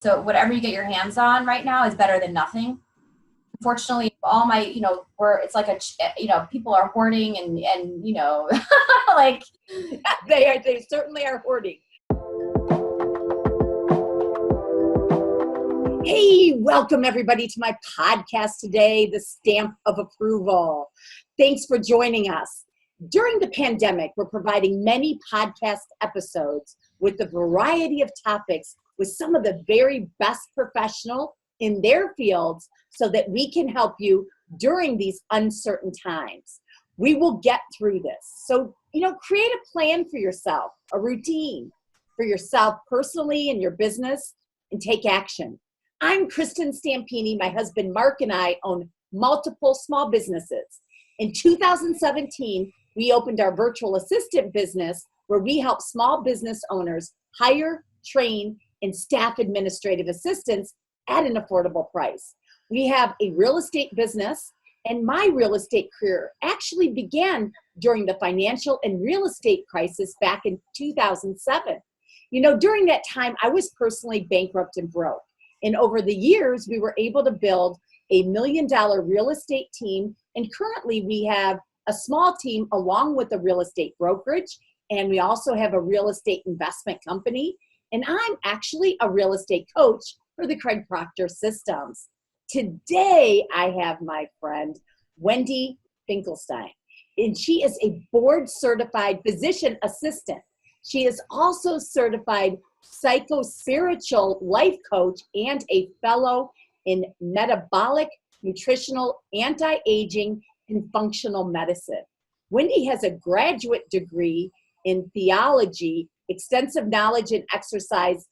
So whatever you get your hands on right now is better than nothing. Unfortunately, all my, it's like people are hoarding and like they certainly are hoarding. Hey, welcome everybody to my podcast today, The Stamp of Approval. Thanks for joining us. During the pandemic, we're providing many podcast episodes with a variety of topics with some of the very best professional in their fields so that we can help you during these uncertain times. We will get through this. So, create a plan for yourself, a routine for yourself personally and your business, and take action. I'm Kristin Stampini. My husband Mark and I own multiple small businesses. In 2017, we opened our virtual assistant business where we help small business owners hire, train, and staff administrative assistants at an affordable price. We have a real estate business, and my real estate career actually began during the financial and real estate crisis back in 2007. During that time, I was personally bankrupt and broke. And over the years, we were able to build a $1 million real estate team. And currently we have a small team along with a real estate brokerage. And we also have a real estate investment company. And I'm actually a real estate coach for the Craig Proctor Systems. Today, I have my friend, Wendy Finkelstein. And she is a board certified physician assistant. She is also certified psychospiritual life coach and a fellow in metabolic, nutritional, anti-aging, and functional medicine. Wendy has a graduate degree in theology, extensive knowledge in exercise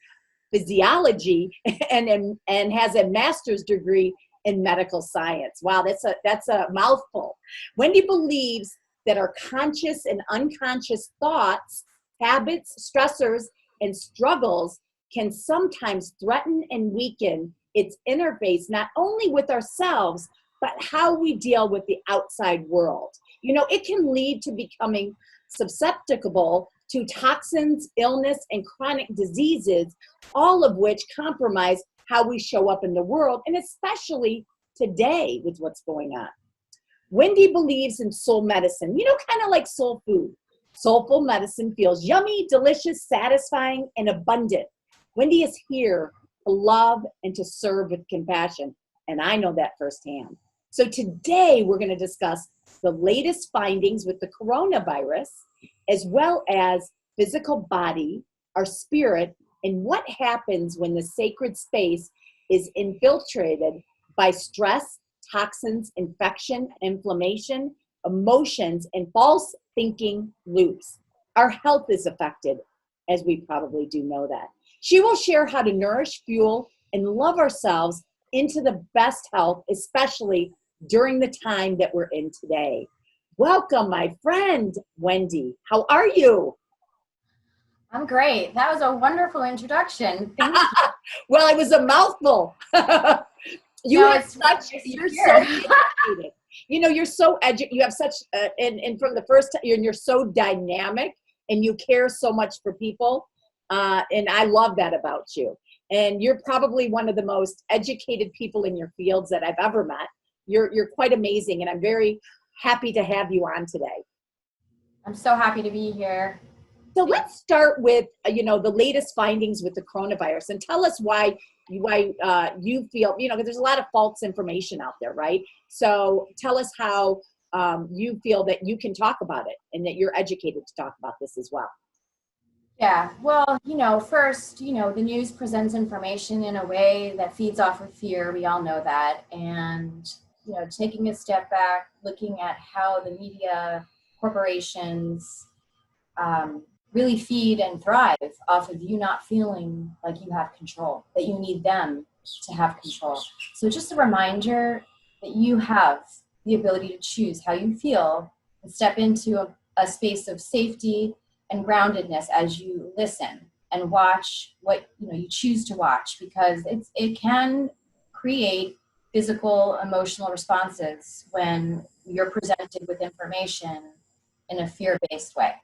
physiology, and has a master's degree in medical science. Wow, that's a mouthful. Wendy believes that our conscious and unconscious thoughts, habits, stressors, and struggles can sometimes threaten and weaken its interface, not only with ourselves, but how we deal with the outside world. It can lead to becoming susceptible to toxins, illness, and chronic diseases, all of which compromise how we show up in the world, and especially today with what's going on. Wendy believes in soul medicine, kind of like soul food. Soulful medicine feels yummy, delicious, satisfying, and abundant. Wendy is here to love and to serve with compassion, and I know that firsthand. So today we're going to discuss the latest findings with the coronavirus, as well as physical body, our spirit, and what happens when the sacred space is infiltrated by stress, toxins, infection, inflammation, emotions, and false thinking loops. Our health is affected, as we probably do know that. She will share how to nourish, fuel, and love ourselves into the best health, especially during the time that we're in today. Welcome, my friend, Wendy. How are you? I'm great. That was a wonderful introduction. Thank you. Well, it was a mouthful. You're so educated. You're so you have such, and from the first time, you're so dynamic and you care so much for people. And I love that about you. And you're probably one of the most educated people in your fields that I've ever met. You're quite amazing. And I'm very happy to have you on today. I'm so happy to be here. So let's start with, the latest findings with the coronavirus, and tell us why you feel, because there's a lot of false information out there, right? So tell us how you feel that you can talk about it and that you're educated to talk about this as well. Yeah, well, first, the news presents information in a way that feeds off of fear. We all know that. And, taking a step back, looking at how the media, corporations, really feed and thrive off of you not feeling like you have control, that you need them to have control. So just a reminder that you have the ability to choose how you feel and step into a space of safety and groundedness as you listen and watch what you choose to watch, because it can create physical, emotional responses when you're presented with information in a fear-based way.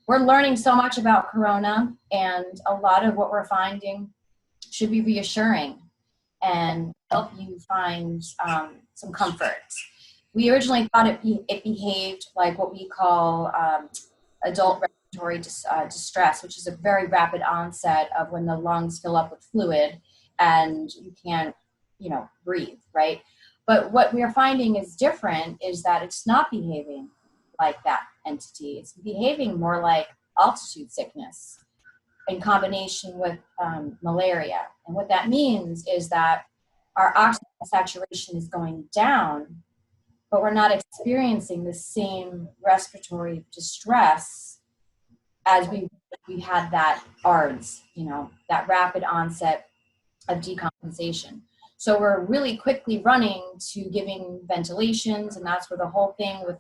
We're learning so much about Corona, and a lot of what we're finding should be reassuring and help you find some comfort. We originally thought it behaved like what we call adult respiratory distress, which is a very rapid onset of when the lungs fill up with fluid and you can't, breathe, right? But what we are finding is different is that it's not behaving like that entity. It's behaving more like altitude sickness in combination with malaria. And what that means is that our oxygen saturation is going down, but we're not experiencing the same respiratory distress as we had that ARDS, that rapid onset of decompensation. So we're really quickly running to giving ventilations, and that's where the whole thing with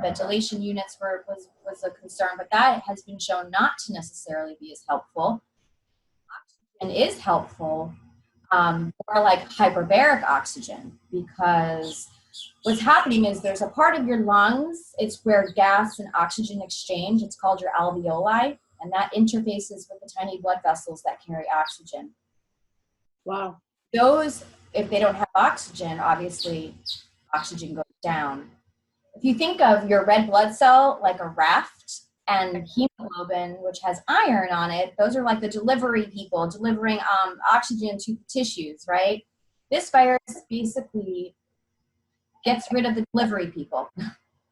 ventilation units was a concern, but that has been shown not to necessarily be as helpful. Oxygen is helpful, more like hyperbaric oxygen, because what's happening is there's a part of your lungs, it's where gas and oxygen exchange, it's called your alveoli, and that interfaces with the tiny blood vessels that carry oxygen. Wow. Those, if they don't have oxygen, obviously oxygen goes down. If you think of your red blood cell like a raft and hemoglobin, which has iron on it, those are like the delivery people delivering oxygen to the tissues, right? This virus basically gets rid of the delivery people.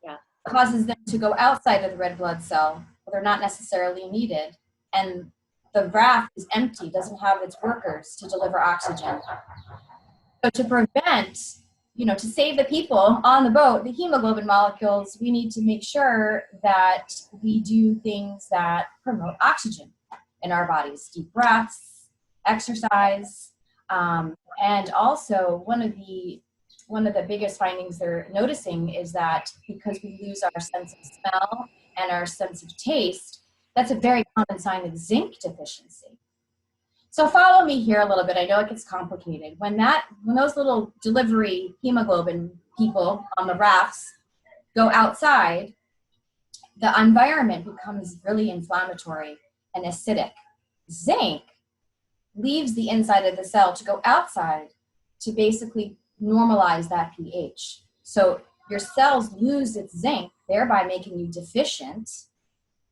Yeah. Causes them to go outside of the red blood cell, but they're not necessarily needed. And the raft is empty, doesn't have its workers to deliver oxygen. So to prevent, to save the people on the boat, the hemoglobin molecules, we need to make sure that we do things that promote oxygen in our bodies. Deep breaths, exercise, and also one of the biggest findings they're noticing is that because we lose our sense of smell and our sense of taste, that's a very common sign of zinc deficiency. So follow me here a little bit. I know it gets complicated. When those little delivery hemoglobin people on the rafts go outside, the environment becomes really inflammatory and acidic. Zinc leaves the inside of the cell to go outside to basically normalize that pH. So your cells lose its zinc, thereby making you deficient,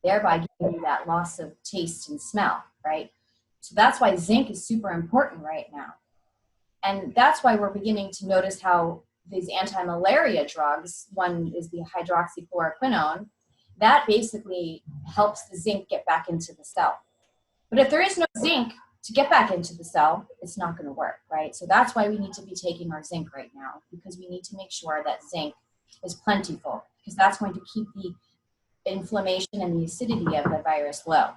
thereby giving you that loss of taste and smell, right? So that's why zinc is super important right now. And that's why we're beginning to notice how these anti-malaria drugs, one is the hydroxychloroquine, that basically helps the zinc get back into the cell. But if there is no zinc to get back into the cell, it's not going to work, right? So that's why we need to be taking our zinc right now, because we need to make sure that zinc is plentiful, because that's going to keep the inflammation and the acidity of the virus low.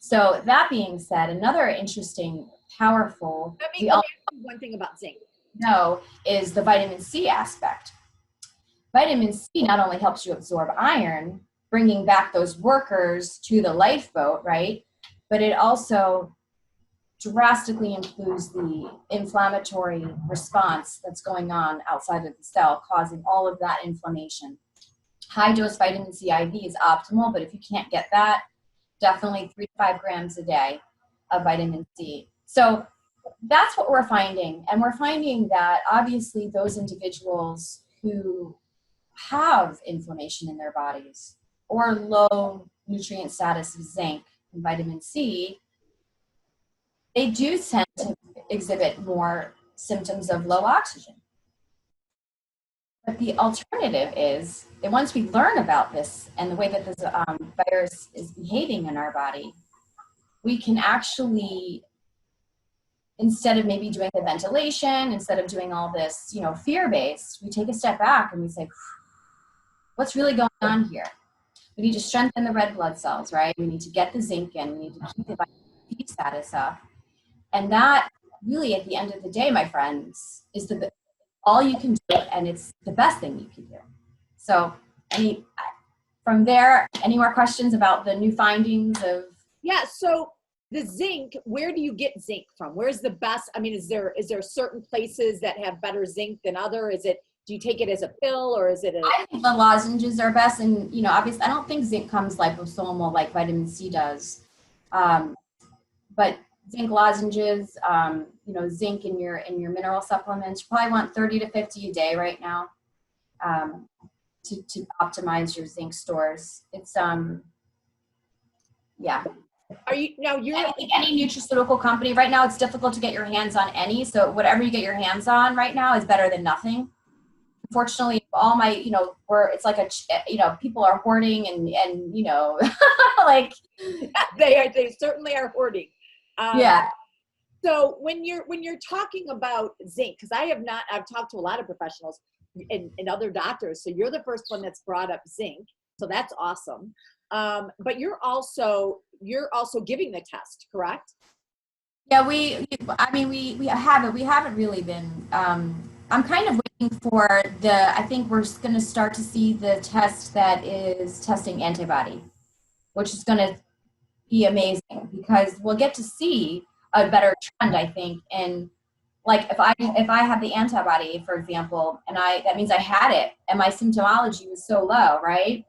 So that being said, another interesting, powerful, Let me ask you one thing about zinc. Is the vitamin C aspect. Vitamin C not only helps you absorb iron, bringing back those workers to the lifeboat, right? But it also drastically improves the inflammatory response that's going on outside of the cell, causing all of that inflammation. High dose vitamin C IV is optimal, but if you can't get that, definitely 3 to 5 grams a day of vitamin C. So that's what we're finding. And we're finding that obviously those individuals who have inflammation in their bodies or low nutrient status of zinc and vitamin C, they do tend to exhibit more symptoms of low oxygen. But the alternative is that once we learn about this and the way that this virus is behaving in our body, we can actually, instead of maybe doing the ventilation, instead of doing all this, fear-based, we take a step back and we say, what's really going on here? We need to strengthen the red blood cells, right? We need to get the zinc in. We need to keep the vitamin D status up. And that really, at the end of the day, my friends, is all you can do, and it's the best thing you can do. So from there, any more questions about the new findings of? Yeah, so the zinc, where do you get zinc from? Where's the best? I mean, is there certain places that have better zinc than other? Do you take it as a pill or is it I think the lozenges are best, and obviously I don't think zinc comes liposomal like vitamin C does. But zinc lozenges, zinc in your mineral supplements. You probably want 30 to 50 a day right now, to optimize your zinc stores. It's yeah. Are you now? I think any nutraceutical company right now, it's difficult to get your hands on any. So whatever you get your hands on right now is better than nothing. Unfortunately, all my, it's like people are hoarding and like they certainly are hoarding. Yeah. So when you're talking about zinc, because I've talked to a lot of professionals and other doctors. So you're the first one that's brought up zinc. So that's awesome. But you're also giving the test, correct? Yeah, we have it. We haven't really been. I'm kind of waiting for I think we're going to start to see the test that is testing antibody, which is going to be amazing because we'll get to see a better trend, I think. And like if I have the antibody, for example, and that means I had it and my symptomology was so low, right?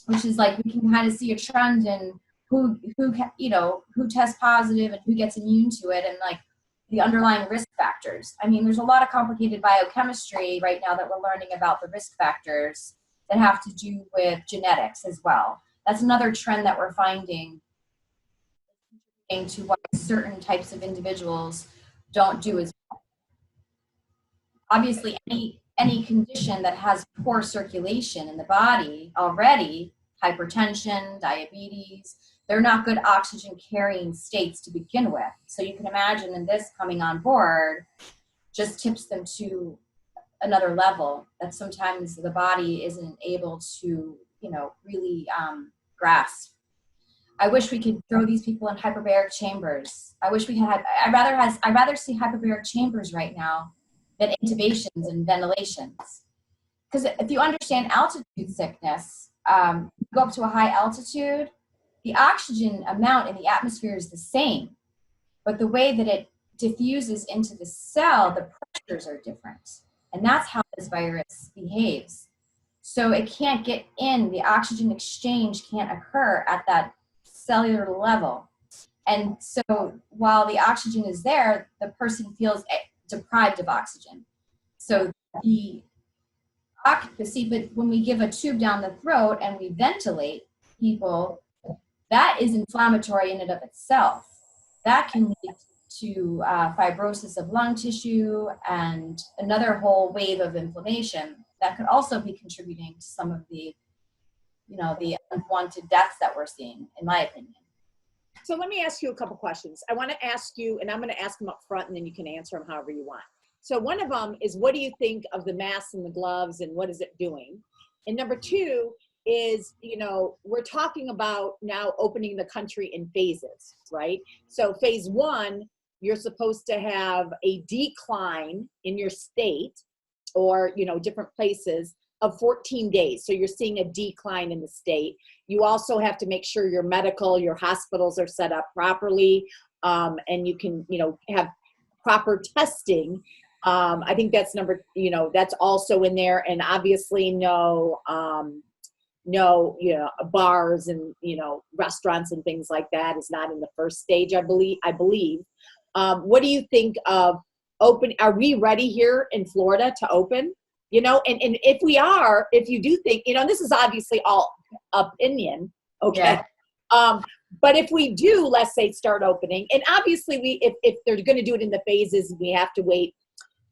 Which is like we can kind of see a trend in who tests positive and who gets immune to it, and like the underlying risk factors. I mean, there's a lot of complicated biochemistry right now that we're learning about the risk factors that have to do with genetics as well. That's another trend that we're finding to why certain types of individuals don't do as well. Obviously, any condition that has poor circulation in the body already, hypertension, diabetes, they're not good oxygen carrying states to begin with. So you can imagine, and this coming on board just tips them to another level that sometimes the body isn't able to, really grasp. I wish we could throw these people in hyperbaric chambers. I wish we had. I'd rather see hyperbaric chambers right now than intubations and ventilations. Because if you understand altitude sickness, go up to a high altitude, the oxygen amount in the atmosphere is the same, but the way that it diffuses into the cell, the pressures are different. And that's how this virus behaves. So it can't get in, the oxygen exchange can't occur at that cellular level. And so while the oxygen is there, the person feels deprived of oxygen. So but when we give a tube down the throat and we ventilate people, that is inflammatory in and of itself. That can lead to fibrosis of lung tissue and another whole wave of inflammation that could also be contributing to some of the, the unwanted deaths that we're seeing, in my opinion. So let me ask you a couple questions. I want to ask you, and I'm going to ask them up front, and then you can answer them however you want. So one of them is, what do you think of the masks and the gloves, and what is it doing? And number two is, we're talking about now opening the country in phases, right? So phase one, you're supposed to have a decline in your state or, different places of 14 days. So you're seeing a decline in the state. You also have to make sure your hospitals are set up properly, and you can, have proper testing. I think that's that's also in there. And obviously no, bars and, restaurants and things like that is not in the first stage, I believe. What do you think of are we ready here in Florida to open? And if you do think, this is obviously all opinion, okay? Yeah. But if we do, let's say, start opening, and obviously if they're going to do it in the phases, we have to wait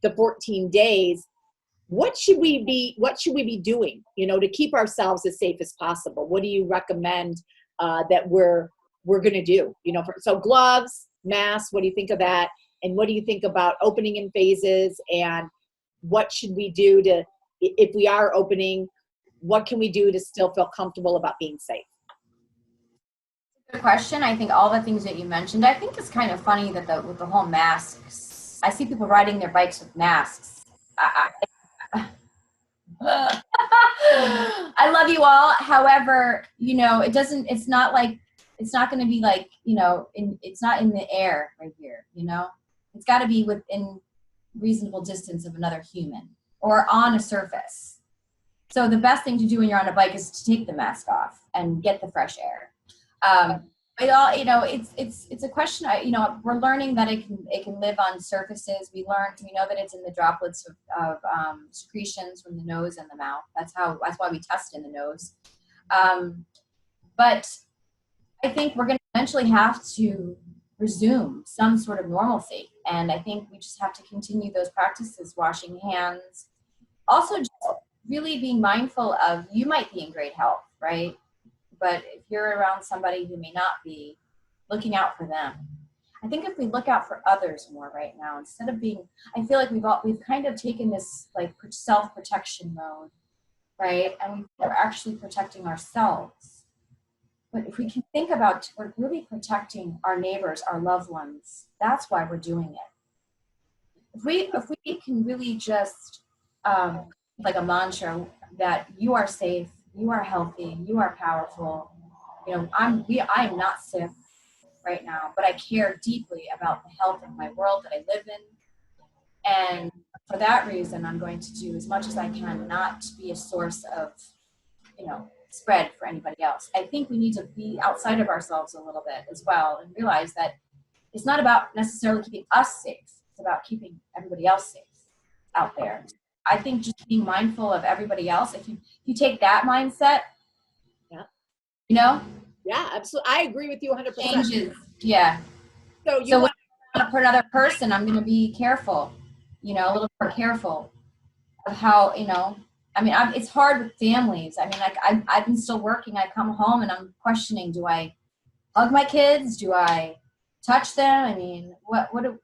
the 14 days. What should we be doing, to keep ourselves as safe as possible? What do you recommend that we're going to do? So gloves, masks, what do you think of that? And what do you think about opening in phases? And what should we do if we are opening, what can we do to still feel comfortable about being safe? Good question. I think all the things that you mentioned, I think it's kind of funny that with the whole masks, I see people riding their bikes with masks. I love you all. However, it's not going to be like, it's not in the air right here, it's got to be within reasonable distance of another human or on a surface. So the best thing to do when you're on a bike is to take the mask off and get the fresh air. it all, it's a question. We're learning that it can live on surfaces. We know that it's in the droplets of secretions from the nose and the mouth. That's why we test in the nose. But I think we're going to eventually have to resume some sort of normalcy. And I think we just have to continue those practices, washing hands. Also, just really being mindful of, you might be in great health, right? But if you're around somebody who may not be, looking out for them. I think if we look out for others more right now, instead of I feel like we've kind of taken this like self-protection mode, right? And we're actually protecting ourselves. But if we can think about, we're really protecting our neighbors, our loved ones. That's why we're doing it. If we can really just, like a mantra, that you are safe, you are healthy, you are powerful. I am not sick right now, but I care deeply about the health of my world that I live in. And for that reason, I'm going to do as much as I can not to be a source of, spread for anybody else. I think we need to be outside of ourselves a little bit as well and realize that it's not about necessarily keeping us safe. It's about keeping everybody else safe out there. I think just being mindful of everybody else. If you take that mindset, yeah, yeah, absolutely. I agree with you 100%. Changes. Yeah. So when I want to put another person, I'm going to be careful, a little more careful of how, it's hard with families. I mean, like I've been still working. I come home and I'm questioning, do I hug my kids? Do I touch them? I mean, what do,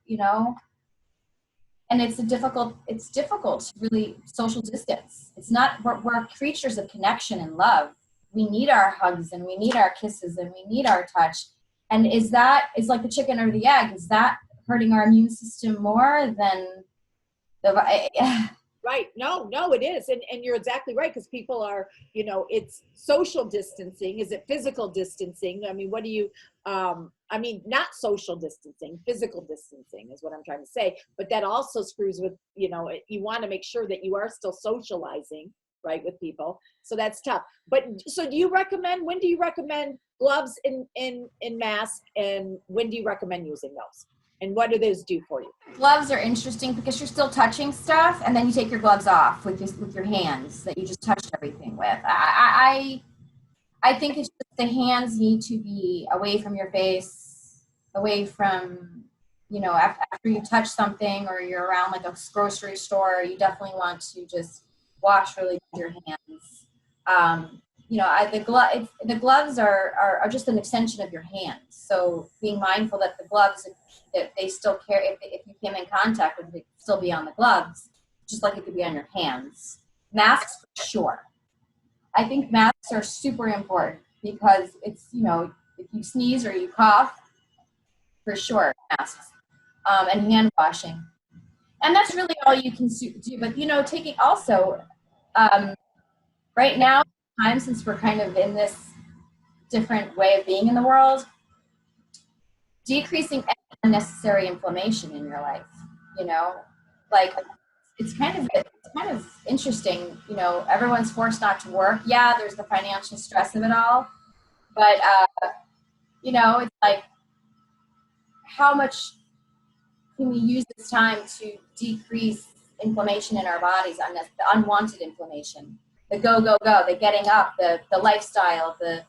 and it's difficult to really social distance. It's not, we're creatures of connection and love. We need our hugs and we need our kisses and we need our touch. And is like the chicken or the egg? Is that hurting our immune system more than Right. No, it is. And you're exactly right. Because people are, it's social distancing. Is it physical distancing? I mean, what do you, not social distancing, physical distancing is what I'm trying to say. But that also screws with, you want to make sure that you are still socializing, right, with people. So that's tough. But so when do you recommend gloves in masks, and when do you recommend using those? And what do those do for you? Gloves are interesting because you're still touching stuff, and then you take your gloves off with your hands that you just touched everything with. I think it's just the hands need to be away from your face, away from, after you touch something or you're around like a grocery store, you definitely want to just wash really with your hands. The gloves are just an extension of your hands. So being mindful that the gloves, that they still carry, if you came in contact with it, it still be on the gloves, just like it could be on your hands. Masks, for sure. I think masks are super important because it's, if you sneeze or you cough, for sure, masks, and hand washing. And that's really all you can do. But, taking also, right now, since we're kind of in this different way of being in the world, decreasing unnecessary inflammation in your life, like it's kind of interesting, everyone's forced not to work. Yeah, there's the financial stress of it all, but it's like, how much can we use this time to decrease inflammation in our bodies, the unwanted inflammation, the go, the getting up, the lifestyle, the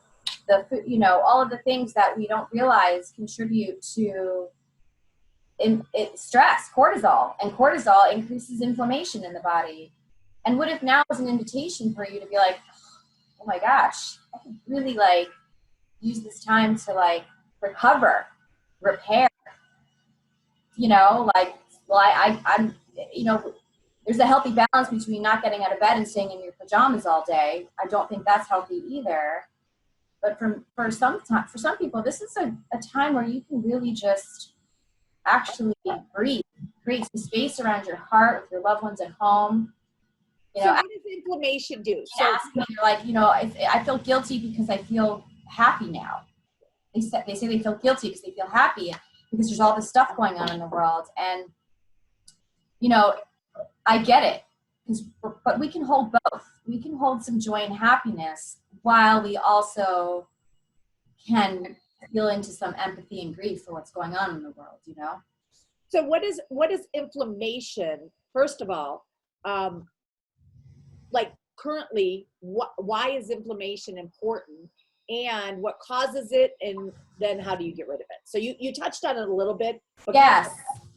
food, all of the things that we don't realize contribute to stress, cortisol, and cortisol increases inflammation in the body. And what if now is an invitation for you to be like, oh my gosh, I could really use this time to recover, repair, I'm there's a healthy balance between not getting out of bed and staying in your pajamas all day. I don't think that's healthy either. But for some people, this is a time where you can really just actually breathe, create some space around your heart with your loved ones at home. So what does inflammation do? So you're like, I feel guilty because I feel happy now. They say they feel guilty because they feel happy because there's all this stuff going on in the world. And, I get it. But we can hold both. We can hold some joy and happiness while we also can feel into some empathy and grief for what's going on in the world, you know? So what is inflammation, first of all, like currently, why is inflammation important, and what causes it, and then how do you get rid of it? So you touched on it a little bit, but Yes.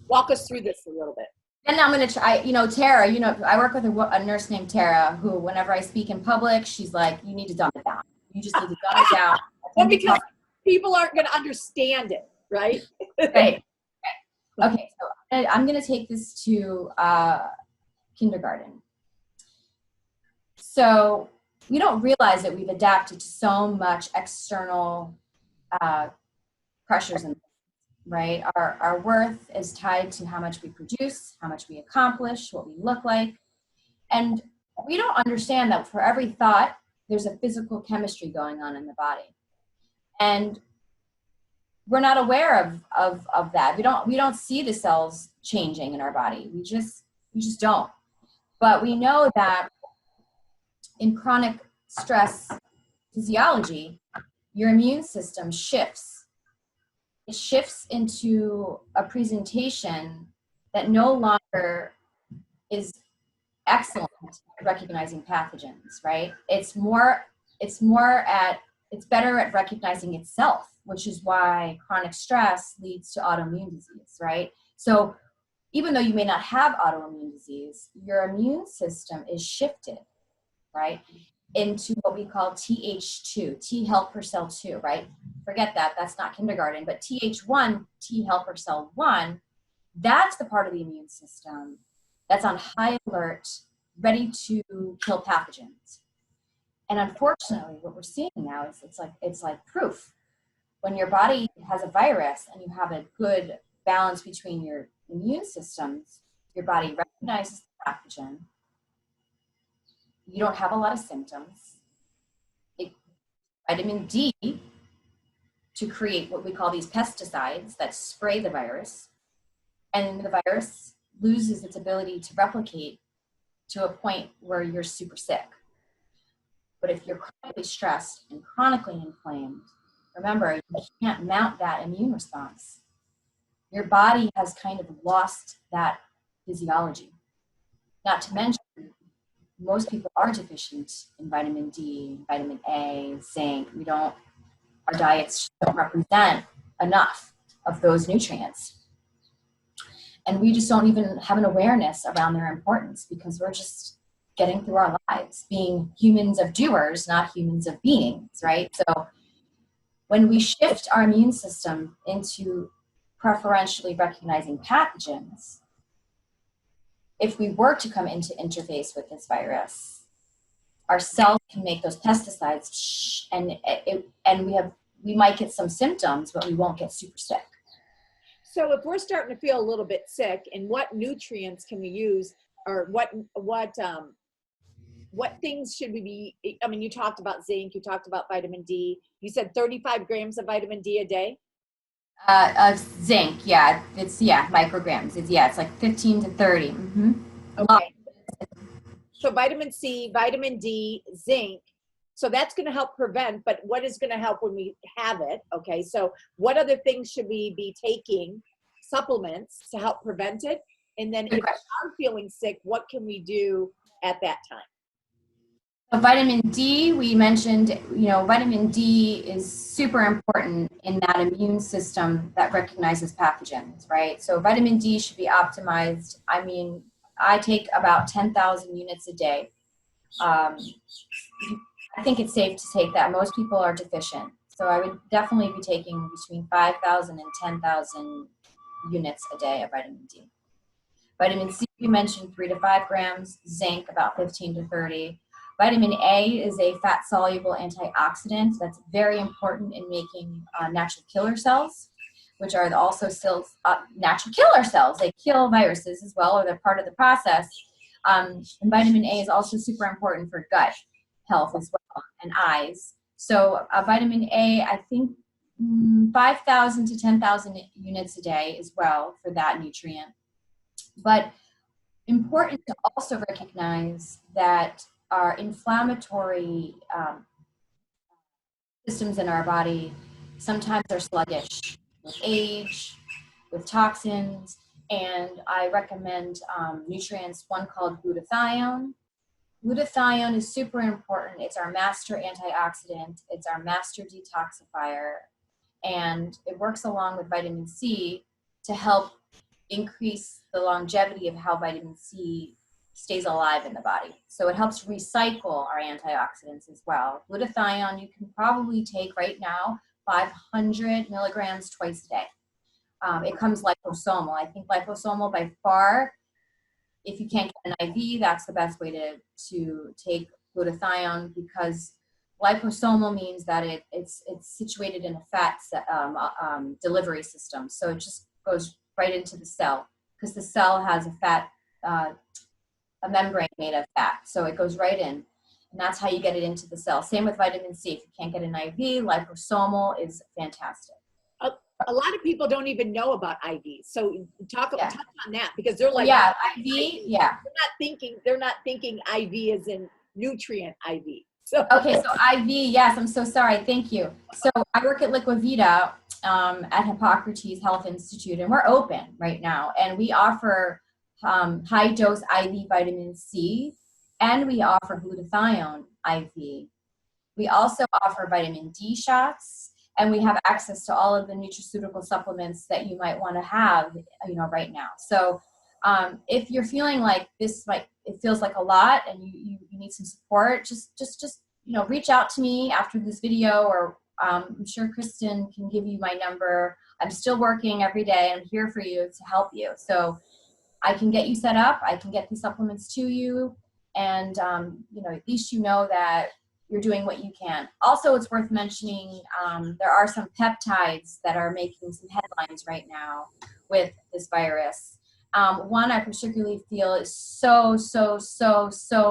walk us through this a little bit. And I'm going to try, Tara, I work with a nurse named Tara, who whenever I speak in public, she's like, you need to dumb it down. You just need to dumb it down. Well, because people aren't going to understand it, right? Right. Okay, so I'm going to take this to kindergarten. So we don't realize that we've adapted to so much external pressures, right? Our worth is tied to how much we produce, how much we accomplish, what we look like. And we don't understand that for every thought, there's a physical chemistry going on in the body. And we're not aware of that. We don't see the cells changing in our body. We just don't. But we know that in chronic stress physiology, your immune system shifts. It shifts into a presentation that no longer is excellent at recognizing pathogens, right? It's better at recognizing itself, which is why chronic stress leads to autoimmune disease, right? So even though you may not have autoimmune disease, your immune system is shifted, right, into what we call Th2, T helper cell 2, right? Forget that, that's not kindergarten, but Th1, T helper cell 1, that's the part of the immune system that's on high alert, ready to kill pathogens. And unfortunately, what we're seeing now is it's like proof. When your body has a virus and you have a good balance between your immune systems, your body recognizes the pathogen. You don't have a lot of symptoms. Vitamin D to create what we call these pesticides that spray the virus. And the virus loses its ability to replicate to a point where you're super sick. But if you're chronically stressed and chronically inflamed, remember, you can't mount that immune response. Your body has kind of lost that physiology. Not to mention, most people are deficient in vitamin D, vitamin A, zinc. Our diets don't represent enough of those nutrients. And we just don't even have an awareness around their importance because we're just getting through our lives being humans of doers, not humans of beings, right? So when we shift our immune system into preferentially recognizing pathogens, if we were to come into interface with this virus, our cells can make those pesticides and we might get some symptoms, but we won't get super sick. So if we're starting to feel a little bit sick, and what nutrients can we use, or what things should we be, I mean, you talked about zinc, you talked about vitamin D, you said 35 grams of vitamin D a day? Of zinc, yeah, it's micrograms. It's like 15 to 30. Mm-hmm. Okay. So vitamin C, vitamin D, zinc. So that's going to help prevent, but what is going to help when we have it? Okay. So what other things should we be taking, supplements, to help prevent it? And then if we are feeling sick, what can we do at that time? So vitamin D, we mentioned, vitamin D is super important in that immune system that recognizes pathogens, right? So vitamin D should be optimized. I mean, I take about 10,000 units a day. I think it's safe to take that. Most people are deficient. So I would definitely be taking between 5,000 and 10,000 units a day of vitamin D. Vitamin C, we mentioned 3 to 5 grams. Zinc, about 15 to 30. Vitamin A is a fat-soluble antioxidant that's very important in making natural killer cells, which are also still natural killer cells. They kill viruses as well, or they're part of the process. And vitamin A is also super important for gut health as well, and eyes. So vitamin A, I think 5,000 to 10,000 units a day as well for that nutrient. But important to also recognize that our inflammatory systems in our body sometimes they're sluggish with age, with toxins, and I recommend nutrients, one called glutathione. Glutathione is super important. It's our master antioxidant. It's our master detoxifier. And it works along with vitamin C to help increase the longevity of how vitamin C stays alive in the body. So it helps recycle our antioxidants as well. Glutathione, you can probably take right now 500 milligrams twice a day. It comes liposomal. I think liposomal by far, if you can't get an IV, that's the best way to take glutathione, because liposomal means that it's situated in a fat delivery system. So it just goes right into the cell, because the cell has a membrane made of fat. So it goes right in, and that's how you get it into the cell. Same with vitamin C. If you can't get an IV, liposomal is fantastic. A lot of people don't even know about IVs. So talk on that, because they're like, IV, They're not thinking IV as in nutrient IV. So okay, so IV, yes, I'm so sorry. Thank you. So I work at Liquivita at Hippocrates Health Institute, and we're open right now, and we offer high dose IV vitamin C, and we offer glutathione IV. We also offer vitamin D shots, and we have access to all of the nutraceutical supplements that you might want to have, right now. So if you're feeling like it feels like a lot, and you need some support, just reach out to me after this video, or I'm sure Kristin can give you my number. I'm still working every day. I'm here for you to help you. So I can get you set up. I can get these supplements to you, and at least you know that you're doing what you can. Also, it's worth mentioning, there are some peptides that are making some headlines right now with this virus. One I particularly feel is so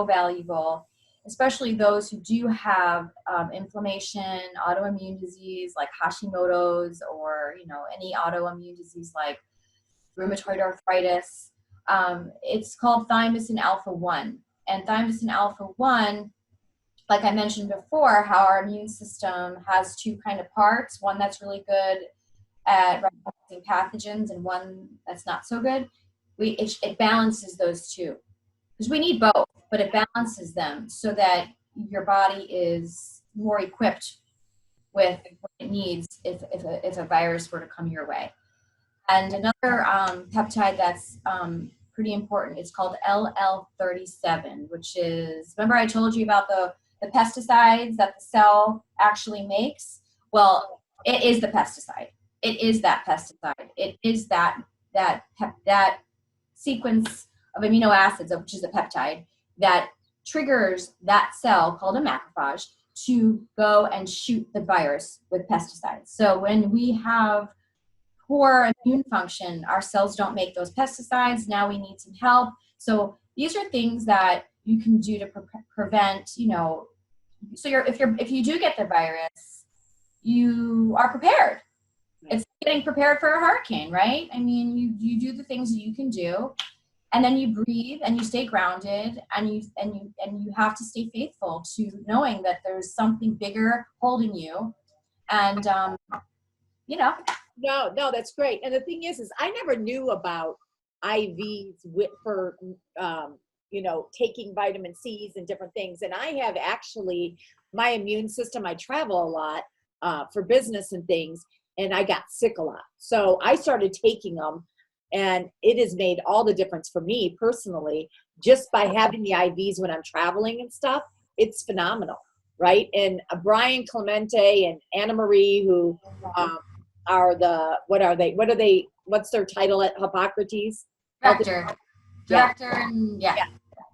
valuable, especially those who do have inflammation, autoimmune disease like Hashimoto's, or any autoimmune disease like rheumatoid arthritis. It's called thymosin alpha 1. And thymosin alpha 1, like I mentioned before, how our immune system has two kind of parts, one that's really good at recognizing pathogens and one that's not so good. It balances those two, because we need both, but it balances them so that your body is more equipped with what it needs if a virus were to come your way. And another peptide that's pretty important is called LL37, which is, remember I told you about the pesticides that the cell actually makes? Well, it is the pesticide. It is that pesticide. It is that sequence of amino acids, which is a peptide, that triggers that cell called a macrophage to go and shoot the virus with pesticides. So when we have poor immune function, our cells don't make those pesticides. Now we need some help. So these are things that you can do to prevent, so if you do get the virus, you are prepared. It's getting prepared for a hurricane, right? I mean, you do the things that you can do, and then you breathe and you stay grounded, and you have to stay faithful to knowing that there's something bigger holding you, and No, that's great. And the thing is I never knew about IVs for taking vitamin C's and different things. And I have actually, my immune system, I travel a lot for business and things, and I got sick a lot. So I started taking them, and it has made all the difference for me personally, just by having the IVs when I'm traveling and stuff. It's phenomenal, right? And Brian Clemente and Anna Marie, who what's their title at Hippocrates? Director, and yeah.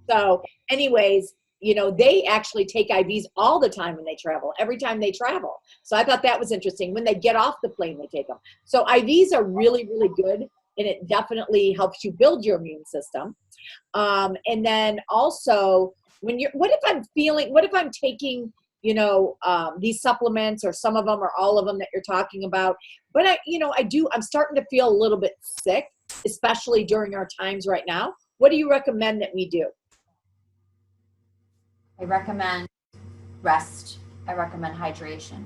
So anyways, they actually take IVs all the time when they travel, every time they travel. So I thought that was interesting. When they get off the plane, they take them. So IVs are really, really good, and it definitely helps you build your immune system. And then also, what if I'm taking, these supplements, or some of them or all of them that you're talking about, but I'm starting to feel a little bit sick, especially during our times right now. What do you recommend that we do? I recommend rest. I recommend hydration.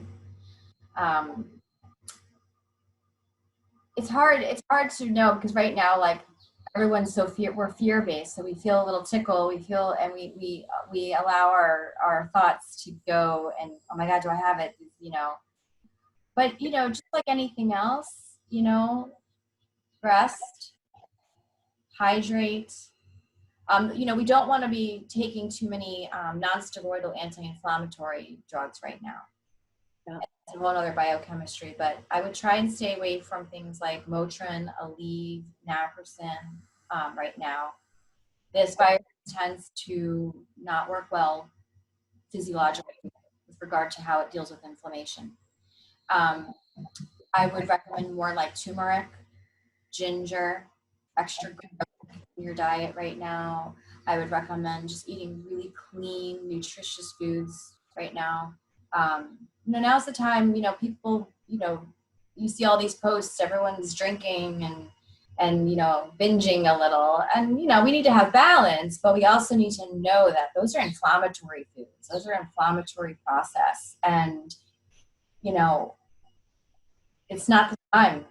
it's hard to know, because right now, like, everyone's we're fear-based, so we feel a little tickle, and we allow our thoughts to go, and oh my God, do I have it? But just like anything else, rest, hydrate. We don't want to be taking too many non-steroidal anti-inflammatory drugs right now. Yeah. It's a whole other biochemistry, but I would try and stay away from things like Motrin, Aleve, Naproxen right now. This virus tends to not work well physiologically with regard to how it deals with inflammation. I would recommend more like turmeric, ginger, extra garlic in your diet right now. I would recommend just eating really clean, nutritious foods right now. Now's the time, people, you see all these posts, everyone's drinking and binging a little, and we need to have balance, but we also need to know that those are inflammatory foods, those are inflammatory process, and it's not the time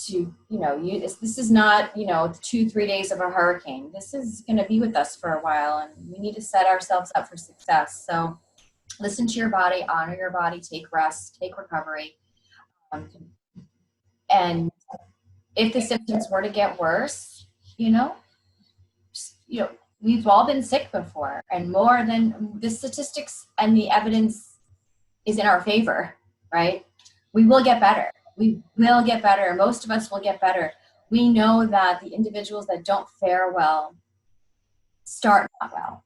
to this is not 2-3 days of a hurricane. This is going to be with us for a while, and we need to set ourselves up for success. So listen to your body, honor your body, take rest, take recovery, and if the symptoms were to get worse, we've all been sick before, and more than the statistics and the evidence is in our favor, right? We will get better. We will get better. Most of us will get better. We know that the individuals that don't fare well start not well.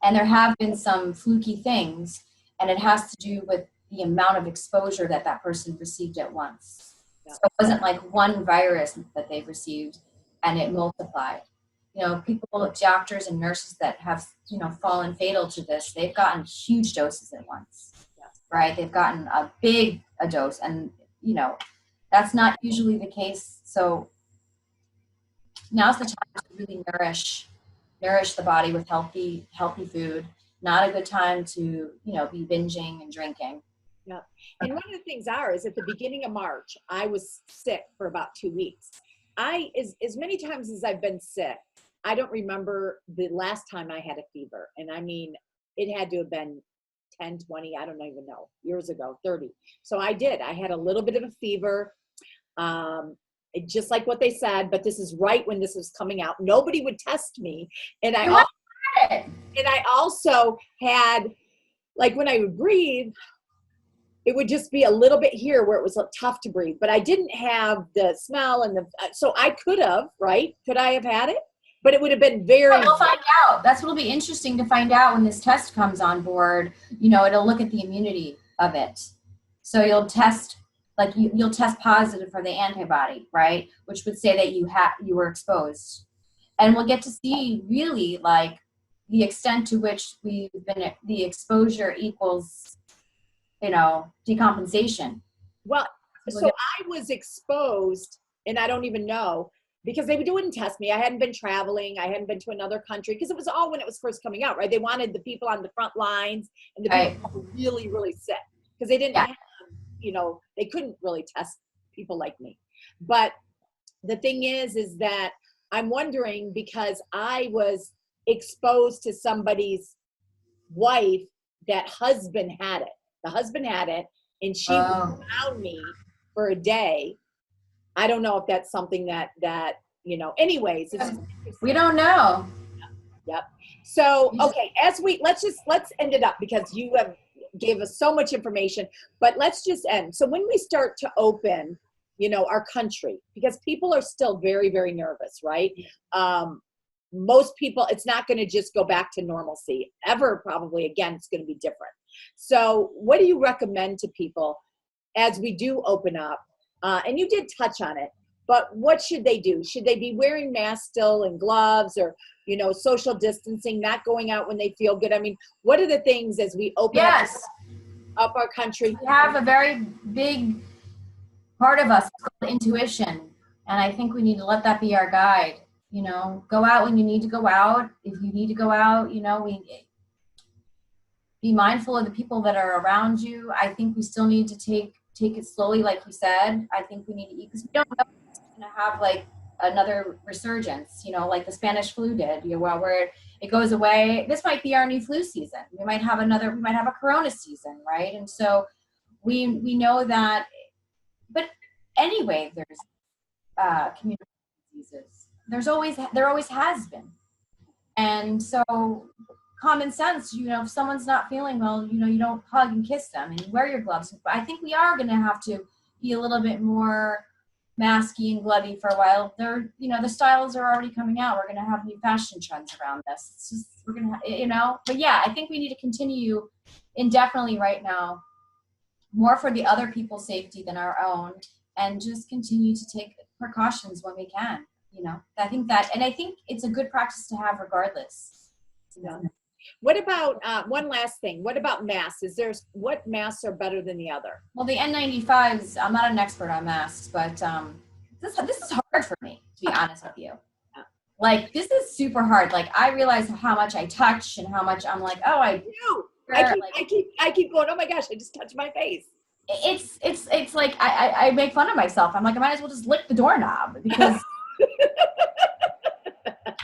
And there have been some fluky things, and it has to do with the amount of exposure that person received at once. Yeah. So it wasn't like one virus that they've received and it multiplied. People, doctors and nurses that have, fallen fatal to this, they've gotten huge doses at once, right? They've gotten a dose, and, that's not usually the case. So now's the time to really nourish the body with healthy food. Not a good time to, be binging and drinking. Yeah. And one of the things is at the beginning of March, I was sick for about 2 weeks. As many times as I've been sick, I don't remember the last time I had a fever. And I mean, it had to have been 10, 20, I don't even know, years ago, 30. So I had a little bit of a fever, just like what they said, but this is right when this was coming out. Nobody would test me. And I also had, like, when I would breathe, it would just be a little bit here where it was tough to breathe, but I didn't have the smell so I could have, right? Could I have had it? But it would have been very. We'll find out. That's what'll be interesting to find out when this test comes on board. It'll look at the immunity of it. So you'll test, you'll test positive for the antibody, right? Which would say that you were exposed, and we'll get to see really like the extent to which the exposure equals, decompensation. Well, so I was exposed, and I don't even know, because they wouldn't test me. I hadn't been traveling. I hadn't been to another country, because it was all when it was first coming out, right? They wanted the people on the front lines and the people who were really, really sick, because they didn't have, they couldn't really test people like me. But the thing is that I'm wondering, because I was exposed to somebody's wife, that husband had it. The husband had it, and she was around me for a day. I don't know if that's something that anyways, it's just we don't know. Yep. So, okay, let's end it up, because you gave us so much information, but let's just end. So when we start to open, our country, because people are still very, very nervous, right? Most people, it's not going to just go back to normalcy ever. Probably again, it's going to be different. So what do you recommend to people as we do open up? And you did touch on it, but what should they do? Should they be wearing masks still and gloves, or, social distancing, not going out when they feel good? I mean, what are the things as we open up our country? We have a very big part of us called intuition, and I think we need to let that be our guide. Go out when you need to go out. If you need to go out, be mindful of the people that are around you. I think we still need to take take it slowly, like you said. I think we need to eat, because we don't know if it's going to have like another resurgence, like the Spanish flu did, where it goes away. This might be our new flu season. We might have a corona season, right? And so we know that, but anyway, there's communicable diseases. There always has been. And so common sense, if someone's not feeling well, you don't hug and kiss them and wear your gloves. But I think we are going to have to be a little bit more masky and glovey for a while. The styles are already coming out. We're going to have new fashion trends around this. It's just, we're going to, but yeah, I think we need to continue indefinitely right now, more for the other people's safety than our own, and just continue to take precautions when we can. I think it's a good practice to have regardless. Yeah. What about one last thing? What about masks? What masks are better than the other? Well, the N95s. I'm not an expert on masks, but this is hard for me, to be honest with you. Like, this is super hard. Like, I realize how much I touch and how much I'm like, oh, I keep going, oh my gosh, I just touched my face. It's like I make fun of myself. I'm like, I might as well just lick the doorknob, because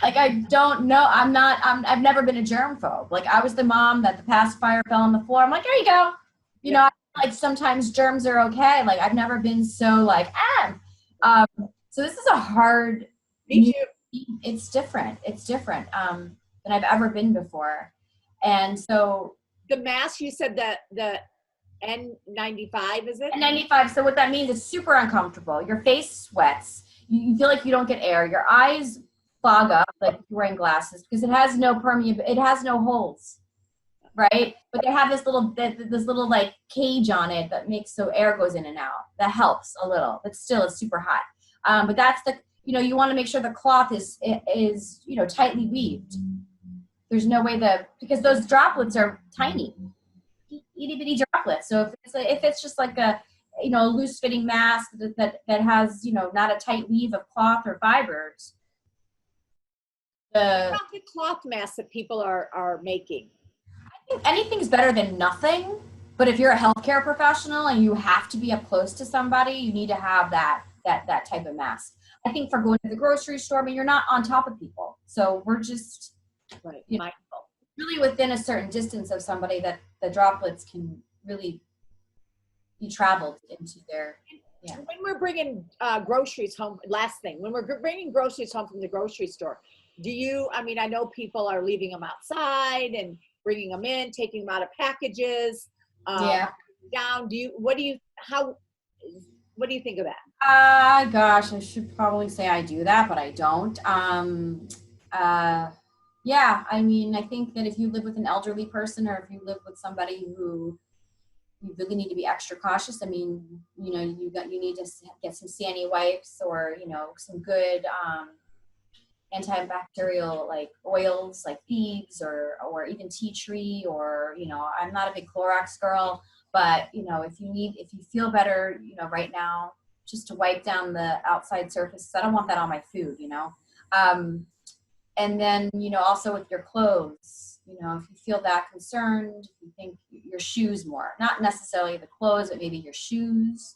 like, I don't know. I've never been a germphobe. Like, I was the mom that the pacifier fell on the floor. I'm like, there you go. Like, sometimes germs are okay. Like, I've never been so like, so this is a hard, Me too. It's different than I've ever been before. And so the mask, you said that the N95, is it? N95. So what that means is super uncomfortable. Your face sweats. You feel like you don't get air. Your eyes fog up, like if you're wearing glasses, because it has no it has no holes, right? But they have this little like cage on it that makes so air goes in and out. That helps a little, but still it's super hot. But that's you want to make sure the cloth is tightly weaved. There's no way because those droplets are tiny, itty bitty droplets. So if it's just like a loose fitting mask that has not a tight weave of cloth or fibers. What about the cloth masks that people are making? I think anything's better than nothing. But if you're a healthcare professional and you have to be up close to somebody, you need to have that type of mask. I think for going to the grocery store, you're not on top of people, so we're just mindful, really within a certain distance of somebody, that the droplets can really be traveled into their. Yeah. When we're bringing groceries home, last thing, when we're bringing groceries home from the grocery store, I know people are leaving them outside and bringing them in, taking them out of packages. Down. What do you think of that? Gosh, I should probably say I do that, but I don't. Yeah, I think that if you live with an elderly person, or if you live with somebody who you really need to be extra cautious. You need to get some Sandy wipes, or some good antibacterial like oils, like thieves or even tea tree, or I'm not a big Clorox girl, but if you feel better right now, just to wipe down the outside surface. I don't want that on my food. And then also with your clothes, if you feel that concerned, if you think your shoes more, not necessarily the clothes, but maybe your shoes.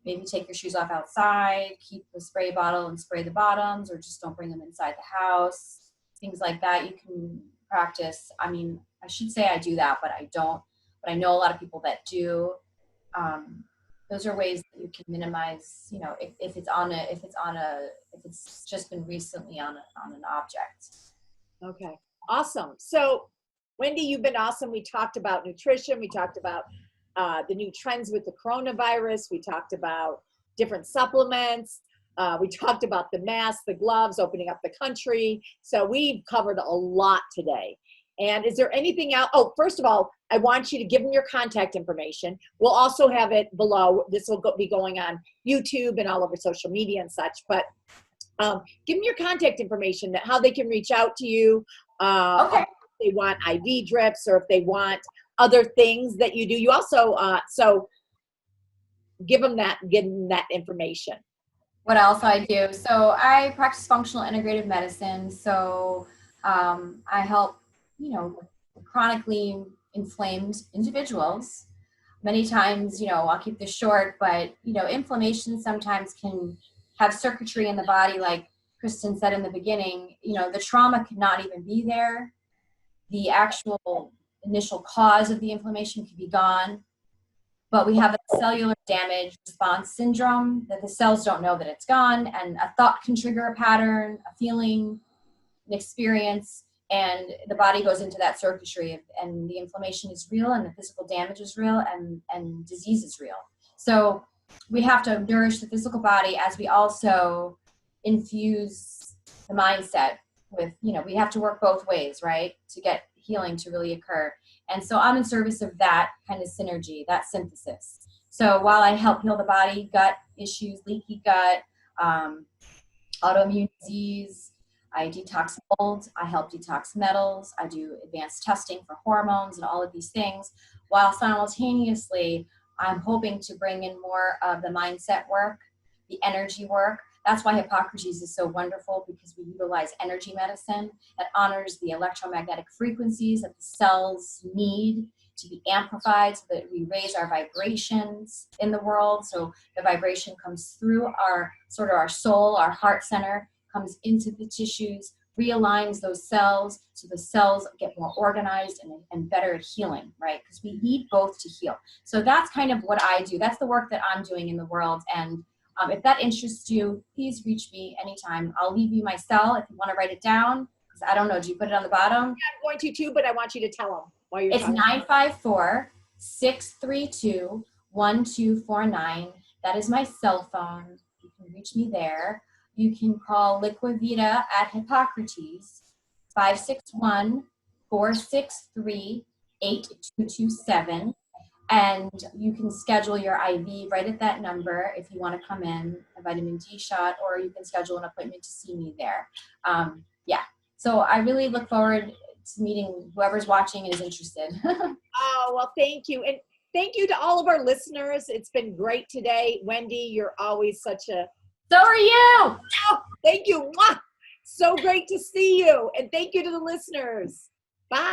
Maybe take your shoes off outside, keep the spray bottle and spray the bottoms, or just don't bring them inside the house. Things like that you can practice. I should say I do that, but I don't. But I know a lot of people that do. Those are ways that you can minimize, if it's just been recently on an object. Okay, awesome. So, Wendy, you've been awesome. We talked about nutrition. We talked about the new trends with the coronavirus. We talked about different supplements. We talked about the masks, the gloves, opening up the country. So we've covered a lot today. And is there anything else? Oh, first of all, I want you to give them your contact information. We'll also have it below. This will be going on YouTube and all over social media and such. But give them your contact information, how they can reach out to you. Okay. If they want IV drips, or if they want other things that you do. You also, so give them that information. What else I do? So I practice functional integrative medicine. So I help, chronically inflamed individuals many times, I'll keep this short, but, inflammation sometimes can have circuitry in the body, like Kristin said in the beginning. The trauma could not even be there. The actual initial cause of the inflammation could be gone, but we have a cellular damage response syndrome that the cells don't know that it's gone, and a thought can trigger a pattern, a feeling, an experience, and the body goes into that circuitry, and the inflammation is real, and the physical damage is real, and disease is real. So we have to nourish the physical body as we also infuse the mindset with, we have to work both ways, right, to get healing to really occur. And so I'm in service of that kind of synergy, that synthesis. So while I help heal the body, gut issues, leaky gut, autoimmune disease, I detox mold, I help detox metals, I do advanced testing for hormones and all of these things, while simultaneously I'm hoping to bring in more of the mindset work, the energy work. That's why Hippocrates is so wonderful, because we utilize energy medicine that honors the electromagnetic frequencies that the cells need to be amplified, so that we raise our vibrations in the world. So the vibration comes through our soul, our heart center, comes into the tissues, realigns those cells, so the cells get more organized and better at healing, right? Because we need both to heal. So that's kind of what I do. That's the work that I'm doing in the world. And if that interests you, please reach me anytime. I'll leave you my cell if you want to write it down, because I don't know, do you put it on the bottom? Yeah, I'm going to too, but I want you to tell them while you're It's talking. 954-632-1249. That is my cell phone. You can reach me there. You can call Liquivita at Hippocrates, 561-463-8227. And you can schedule your IV right at that number if you want to come in, a vitamin D shot, or you can schedule an appointment to see me there. Yeah, so I really look forward to meeting whoever's watching and is interested. Oh, well, thank you. And thank you to all of our listeners. It's been great today. Wendy, you're always such a... So are you! Oh, thank you. Mwah! So great to see you. And thank you to the listeners. Bye.